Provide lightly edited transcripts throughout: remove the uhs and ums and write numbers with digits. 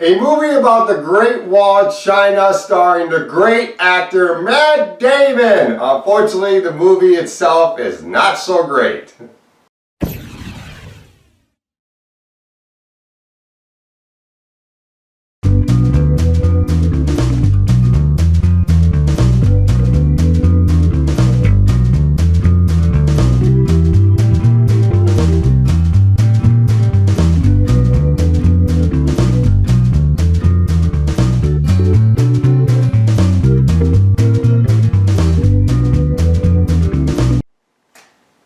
A movie about the Great Wall of China starring the great actor Matt Damon. Unfortunately, the movie itself is not so great.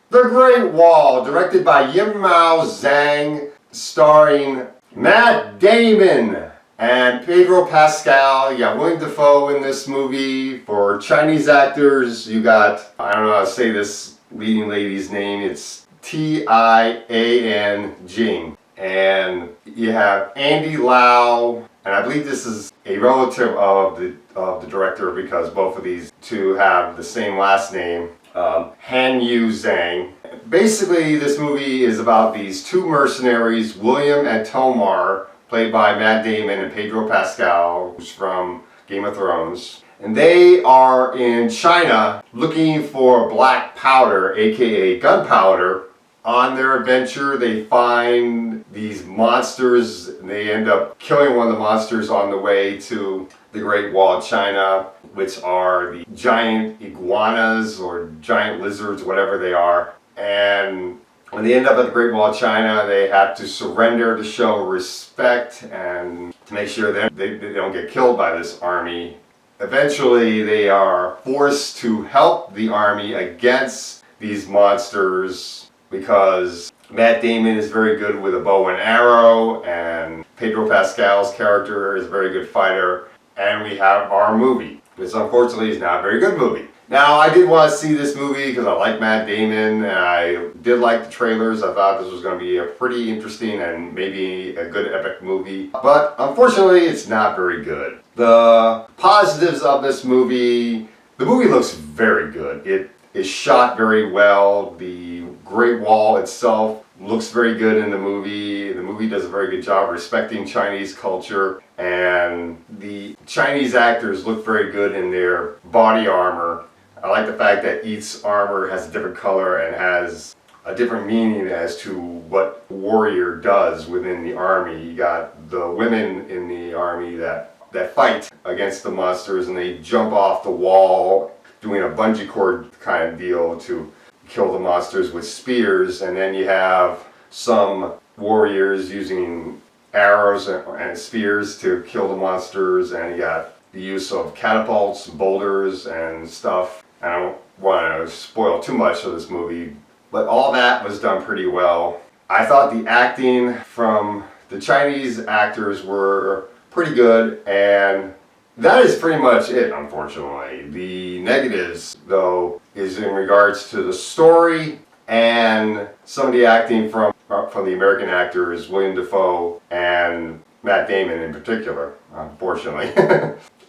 The Great Wall, directed by Yimou Zhang, starring Matt Damon and Pedro Pascal. You got William Dafoe in this movie. For Chinese actors, you got, I don't know how to say this leading lady's name, it's Tian Jing. And you have Andy Lau, and I believe this is a relative of the director because both of these two have the same last name. Han Yu Zhang. Basically, this movie is about these two mercenaries, William and Tomar, played by Matt Damon and Pedro Pascal, who's from Game of Thrones. And they are in China looking for black powder, aka gunpowder. On their adventure, they find these monsters, and they end up killing one of the monsters on the way to the Great Wall of China, which are the giant iguanas or giant lizards, whatever they are. And when they end up at the Great Wall of China, they have to surrender to show respect and to make sure that they don't get killed by this army. Eventually, they are forced to help the army against these monsters because Matt Damon is very good with a bow and arrow, and Pedro Pascal's character is a very good fighter. And we have our movie, which unfortunately is not a very good movie. Now, I did want to see this movie because I like Matt Damon, and I did like the trailers. I thought this was going to be a pretty interesting and maybe a good epic movie. But unfortunately, it's not very good. The positives of this movie, the movie looks very good. It is shot very well. The Great Wall itself looks very good in the movie. The movie does a very good job respecting Chinese culture, and the Chinese actors look very good in their body armor. I like the fact that each armor has a different color and has a different meaning as to what warrior does within the army. You got the women in the army that fight against the monsters, and they jump off the wall doing a bungee cord kind of deal to kill the monsters with spears. And then you have some warriors using arrows and spears to kill the monsters, and you got the use of catapults, boulders, and stuff. I don't want to spoil too much of this movie, but all that was done pretty well. I thought the acting from the Chinese actors were pretty good, and that is pretty much it, unfortunately. The negatives, though, is in regards to the story and some of the acting from the American actors, William Dafoe and Matt Damon in particular, unfortunately.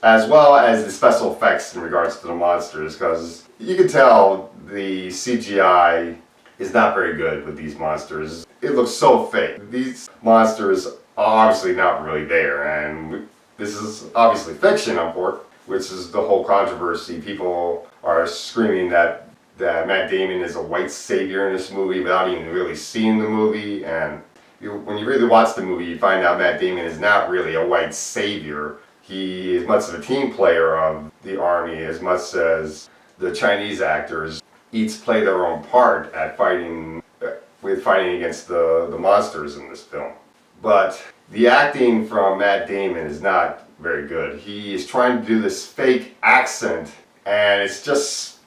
As well as the special effects in regards to the monsters, because you can tell the CGI is not very good with these monsters. It looks so fake. These monsters are obviously not really there, and this is obviously fiction, which is the whole controversy. People are screaming that Matt Damon is a white savior in this movie without even really seeing the movie. And when you really watch the movie, you find out Matt Damon is not really a white savior. He is much of a team player of the army as much as the Chinese actors each play their own part at fighting against the monsters in this film. But the acting from Matt Damon is not very good. He is trying to do this fake accent, and it just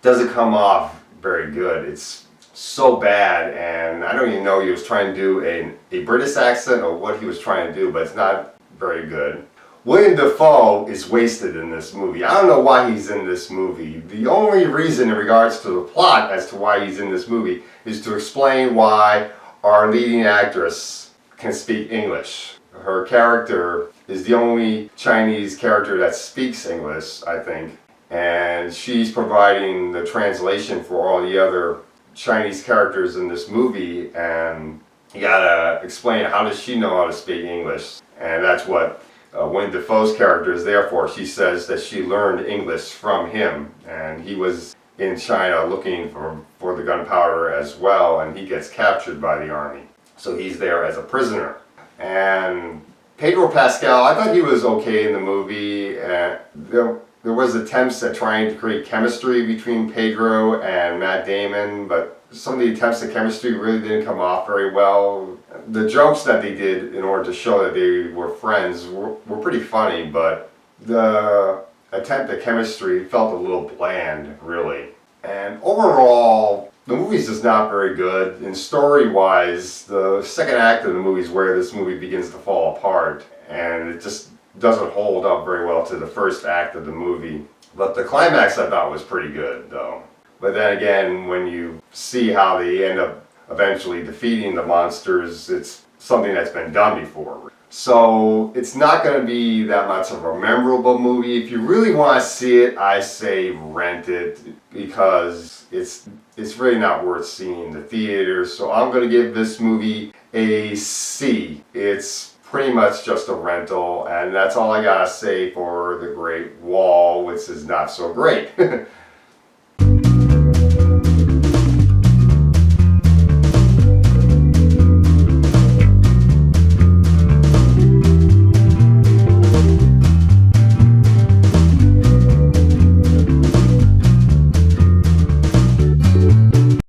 doesn't come off very good. It's so bad, and I don't even know he was trying to do a British accent or what he was trying to do, but it's not very good. William Dafoe is wasted in this movie. I don't know why he's in this movie. The only reason in regards to the plot as to why he's in this movie is to explain why our leading actress can speak English. Her character is the only Chinese character that speaks English, I think, and she's providing the translation for all the other Chinese characters in this movie, and you gotta explain how does she know how to speak English, and that's what Willem Dafoe's character is there for. She says that she learned English from him, and he was in China looking for the gunpowder as well, and he gets captured by the army. So he's there as a prisoner. And Pedro Pascal, I thought he was okay in the movie. There was attempts at trying to create chemistry between Pedro and Matt Damon, but some of the attempts at chemistry really didn't come off very well. The jokes that they did in order to show that they were friends were pretty funny, but the attempt at chemistry felt a little bland, really. And overall, the movie's just not very good. And story-wise, the second act of the movie is where this movie begins to fall apart, and it just doesn't hold up very well to the first act of the movie. But the climax I thought was pretty good, though. But then again, when you see how they end up eventually defeating the monsters, it's something that's been done before. So it's not going to be that much of a memorable movie. If you really want to see it, I say rent it, because it's really not worth seeing in the theaters. So I'm going to give this movie a C. It's pretty much just a rental, and that's all I gotta say for The Great Wall, which is not so great.